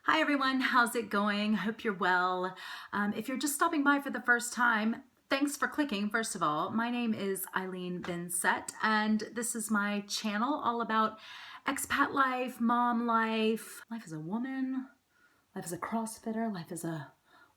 Hi everyone, how's it going? Hope you're well. If you're just stopping by for the first time, thanks for clicking, first of all. My name is Eileen Vincett, and this is my channel all about expat life, mom life, life as a woman, life as a CrossFitter, life as a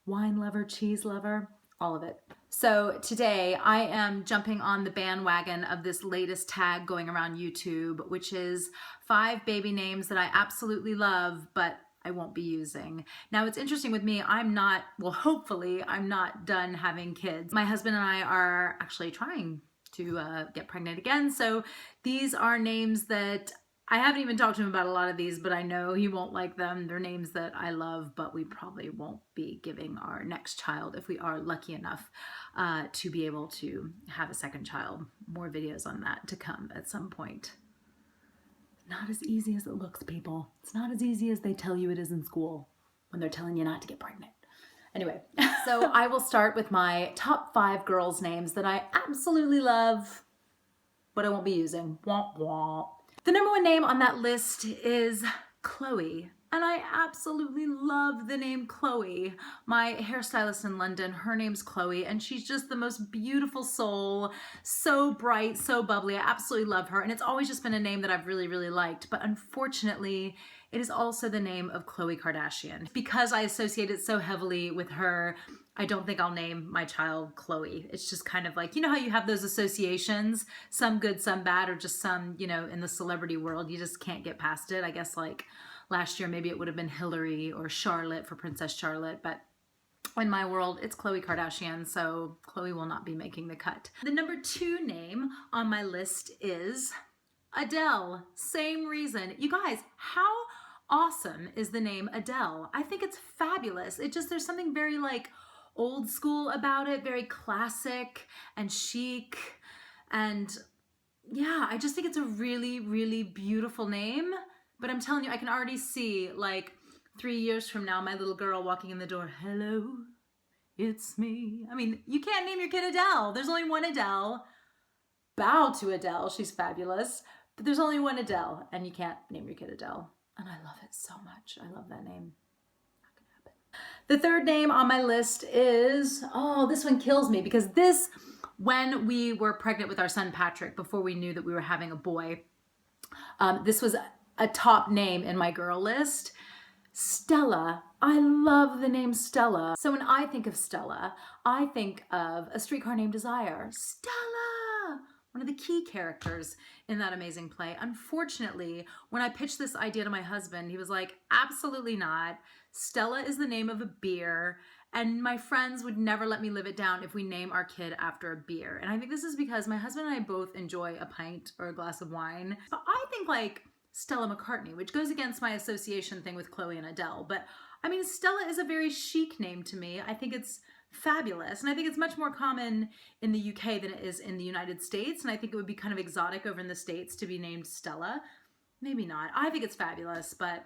wine lover, cheese lover, all of it. So today I am jumping on the bandwagon of this latest tag going around YouTube, which is 5 baby names that I absolutely love, but I won't be using. Now it's interesting with me, hopefully I'm not done having kids. My husband and I are actually trying to get pregnant again. So these are names that I haven't even talked to him about a lot of these, but I know he won't like them. They're names that I love, but we probably won't be giving our next child if we are lucky enough to be able to have a second child. More videos on that to come at some point. Not as easy as it looks, people. It's not as easy as they tell you it is in school when they're telling you not to get pregnant. Anyway, so I will start with my top 5 girls' names that I absolutely love, but I won't be using. Womp womp. The number 1 name on that list is Chloe. And I absolutely love the name Chloe. My hairstylist in London, her name's Chloe, and she's just the most beautiful soul, so bright, so bubbly. I absolutely love her, and it's always just been a name that I've really, really liked, but unfortunately, it is also the name of Khloe Kardashian. Because I associate it so heavily with her, I don't think I'll name my child Chloe. It's just kind of like, you know how you have those associations, some good, some bad, or just some, you know, in the celebrity world, you just can't get past it. I guess like last year, maybe it would have been Hillary or Charlotte for Princess Charlotte, but in my world, it's Khloe Kardashian, so Chloe will not be making the cut. The number 2 name on my list is Adele. Same reason. You guys, how awesome is the name Adele? I think it's fabulous. There's something very like old school about it, very classic and chic, and yeah, I just think it's a really, really beautiful name. But I'm telling you, I can already see like 3 years from now, my little girl walking in the door, hello, it's me. I mean, you can't name your kid Adele. There's only one Adele. Bow to Adele, she's fabulous. But there's only one Adele, and you can't name your kid Adele. And I love it so much. I love that name. Not gonna happen. The 3rd name on my list is, oh, this one kills me because this, when we were pregnant with our son Patrick, before we knew that we were having a boy, this was a top name in my girl list. Stella. I love the name Stella. So when I think of Stella, I think of A Streetcar Named Desire. Stella! One of the key characters in that amazing play. Unfortunately, when I pitched this idea to my husband, he was like, absolutely not. Stella is the name of a beer, and my friends would never let me live it down if we name our kid after a beer. And I think this is because my husband and I both enjoy a pint or a glass of wine. So I think like Stella McCartney, which goes against my association thing with Chloe and Adele. But I mean, Stella is a very chic name to me. I think it's fabulous. And I think it's much more common in the UK than it is in the United States. And I think it would be kind of exotic over in the States to be named Stella. Maybe not. I think it's fabulous, but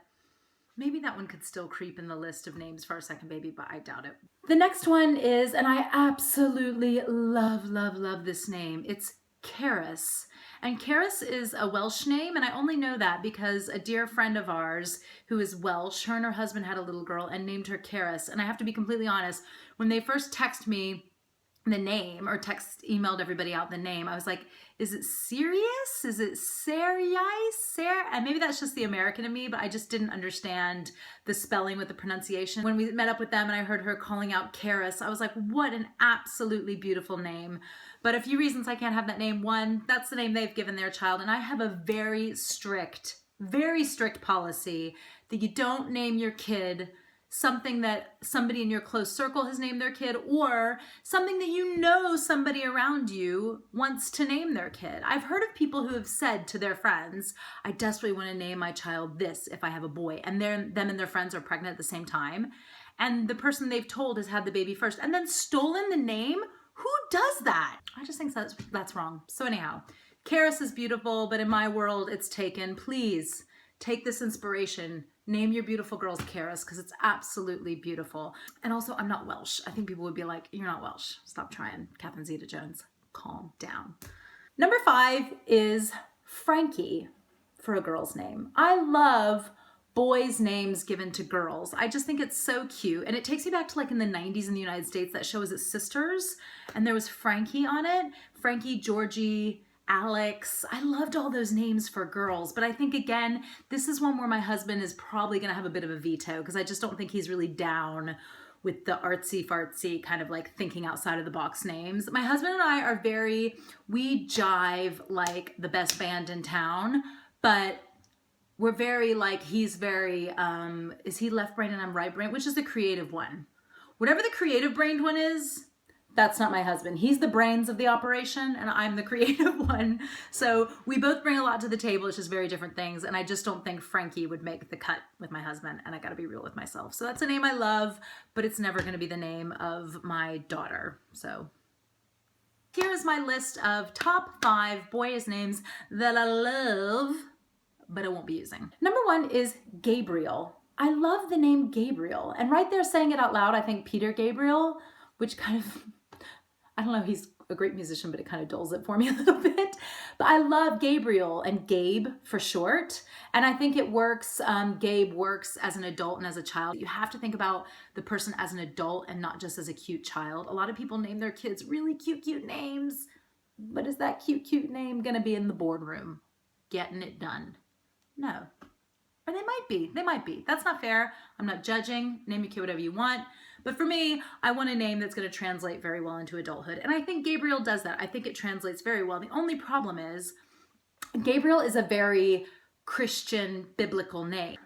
maybe that one could still creep in the list of names for our second baby, but I doubt it. The next one is, and I absolutely love, love, love this name. It's CERYS. And CERYS is a Welsh name, and I only know that because a dear friend of ours who is Welsh, her and her husband had a little girl and named her CERYS. And I have to be completely honest, when they first texted me the name, or emailed everybody out the name, I was like, is it serious? Is it CERYS? And maybe that's just the American in me, but I just didn't understand the spelling with the pronunciation. When we met up with them and I heard her calling out CERYS, I was like, what an absolutely beautiful name. But a few reasons I can't have that name. One, that's the name they've given their child, and I have a very strict policy that you don't name your kid something that somebody in your close circle has named their kid, or something that you know somebody around you wants to name their kid. I've heard of people who have said to their friends, I desperately want to name my child this if I have a boy, and them and their friends are pregnant at the same time, and the person they've told has had the baby first and then stolen the name. Who does that? I just think that's wrong. So anyhow, CERYS is beautiful, but in my world it's taken. Please take this inspiration. Name your beautiful girls CERYS because it's absolutely beautiful. And also, I'm not Welsh. I think people would be like, you're not Welsh. Stop trying, Catherine Zeta-Jones. Calm down. Number 5 is Frankie for a girl's name. I love boys' names given to girls. I just think it's so cute. And it takes me back to like in the 90s in the United States, that show was it Sisters? And there was Frankie on it. Frankie, Georgie, Alex. I loved all those names for girls. But I think, again, this is one where my husband is probably going to have a bit of a veto, because I just don't think he's really down with the artsy fartsy kind of like thinking outside of the box names. My husband and I are we jive like the best band in town, but we're very like, he's very, is he left brain and I'm right brain, which is the creative one. Whatever the creative brained one is, that's not my husband. He's the brains of the operation and I'm the creative one. So we both bring a lot to the table. It's just very different things. And I just don't think Frankie would make the cut with my husband. And I gotta be real with myself. So that's a name I love, but it's never gonna be the name of my daughter. So here's my list of top 5 boys' names that I love, but I won't be using. Number 1 is Gabriel. I love the name Gabriel. And right there saying it out loud, I think Peter Gabriel, which kind of, I don't know, he's a great musician, but it kind of dulls it for me a little bit. But I love Gabriel and Gabe for short. And I think it works, Gabe works as an adult and as a child. You have to think about the person as an adult and not just as a cute child. A lot of people name their kids really cute, cute names. But is that cute, cute name gonna be in the boardroom getting it done? No. Or they might be. They might be. That's not fair. I'm not judging. Name your kid whatever you want. But for me, I want a name that's going to translate very well into adulthood. And I think Gabriel does that. I think it translates very well. The only problem is Gabriel is a very Christian biblical name.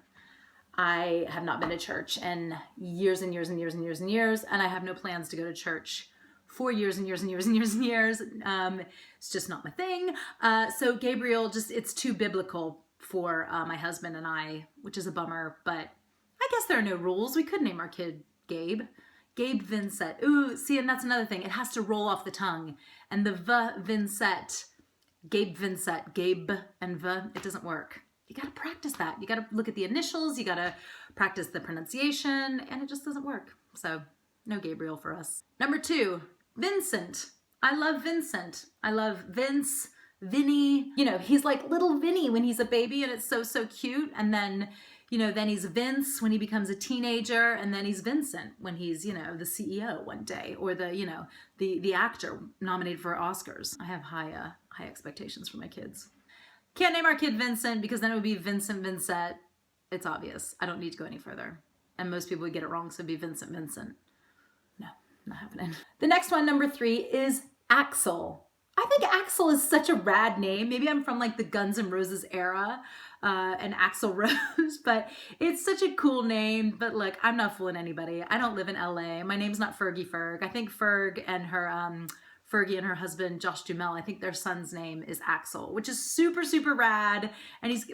I have not been to church in years and years and years and years and years, and I have no plans to go to church for years and years and years and years and years. It's just not my thing. So Gabriel, it's too biblical for my husband and I, which is a bummer, but I guess there are no rules. We could name our kid Gabe. Gabe Vincett. Ooh, see, and that's another thing. It has to roll off the tongue. And the Vincett, Gabe Vincett, Gabe and it doesn't work. You got to practice that. You got to look at the initials. You got to practice the pronunciation, and it just doesn't work. So no Gabriel for us. Number 2, Vincent. I love Vincent. I love Vince, Vinny. You know, he's like little Vinny when he's a baby, and it's so, so cute. And then, you know, then he's Vince when he becomes a teenager, and then he's Vincent when he's, you know, the CEO one day, or the, you know, the actor nominated for Oscars. I have high expectations for my kids. Can't name our kid Vincent, because then it would be Vincent Vincett. It's obvious. I don't need to go any further. And most people would get it wrong, so it'd be Vincent Vincent. No, not happening. The next one, number 3, is Axel. I think Axel is such a rad name. Maybe I'm from like the Guns N' Roses era, and Axl Rose, but it's such a cool name. But look, I'm not fooling anybody. I don't live in LA. My name's not Fergie Ferg. I think Fergie and her husband, Josh Duhamel, I think their son's name is Axel, which is super, super rad. And his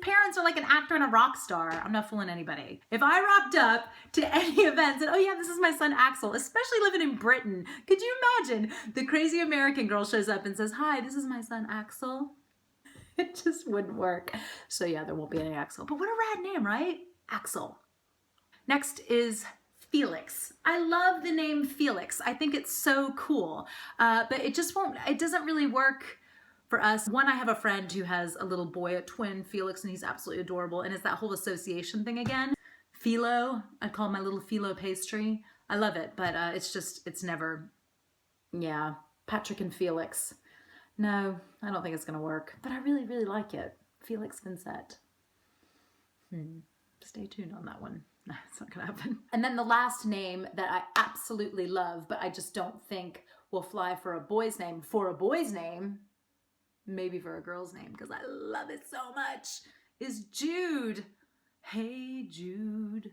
parents are like an actor and a rock star. I'm not fooling anybody. If I rocked up to any events and, oh yeah, this is my son Axel, especially living in Britain, could you imagine the crazy American girl shows up and says, hi, this is my son Axel? It just wouldn't work. So yeah, there won't be any Axel. But what a rad name, right? Axel. Next is Felix. I love the name Felix. I think it's so cool, but it doesn't really work for us. One, I have a friend who has a little boy, a twin Felix, and he's absolutely adorable. And it's that whole association thing again. Philo, I call my little Philo pastry. I love it, but it's never, yeah, Patrick and Felix. No, I don't think it's gonna work, but I really, really like it. Felix Vincett. Stay tuned on that one. No, it's not gonna happen. And then the last name that I absolutely love, but I just don't think will fly for a boy's name. For a boy's name, maybe for a girl's name, because I love it so much, is Jude. Hey Jude,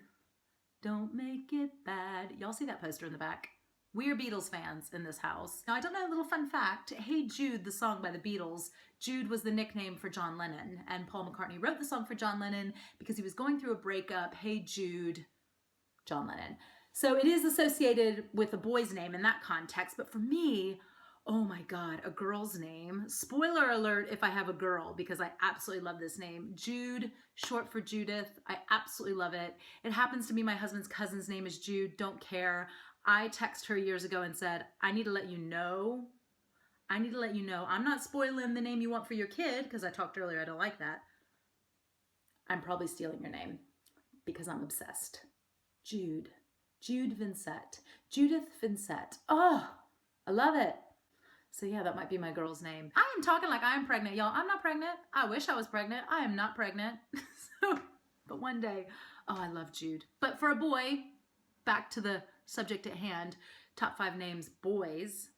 don't make it bad. Y'all see that poster in the back? We are Beatles fans in this house. Now, I don't know, a little fun fact. Hey Jude, the song by the Beatles, Jude was the nickname for John Lennon, and Paul McCartney wrote the song for John Lennon because he was going through a breakup. Hey Jude, John Lennon. So it is associated with a boy's name in that context, but for me, oh my God, a girl's name. Spoiler alert if I have a girl, because I absolutely love this name. Jude, short for Judith. I absolutely love it. It happens to be my husband's cousin's name is Jude. Don't care. I texted her years ago and said, I need to let you know. I'm not spoiling the name you want for your kid, because I talked earlier, I don't like that. I'm probably stealing your name because I'm obsessed. Jude. Jude Vincett. Judith Vincett. Oh, I love it. So yeah, that might be my girl's name. I am talking like I am pregnant, y'all. I'm not pregnant. I wish I was pregnant. I am not pregnant. But one day, oh, I love Jude. But for a boy, back to the subject at hand, top 5 names, boys.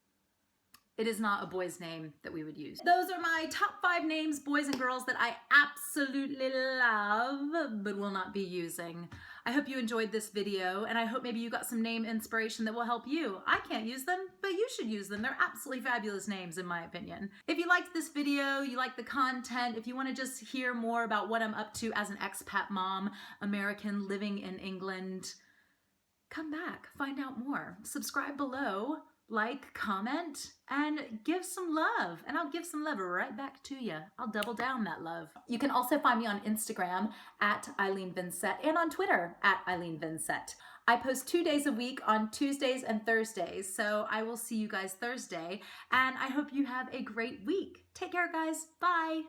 It is not a boy's name that we would use. Those are my top 5 names, boys and girls, that I absolutely love, but will not be using. I hope you enjoyed this video, and I hope maybe you got some name inspiration that will help you. I can't use them, but you should use them. They're absolutely fabulous names, in my opinion. If you liked this video, you like the content, if you want to just hear more about what I'm up to as an expat mom, American living in England, come back, find out more. Subscribe below. Like, comment, and give some love. And I'll give some love right back to you. I'll double down that love. You can also find me on Instagram at Eileen Vincett and on Twitter at Eileen Vincett. I post 2 days a week on Tuesdays and Thursdays. So I will see you guys Thursday. And I hope you have a great week. Take care, guys. Bye.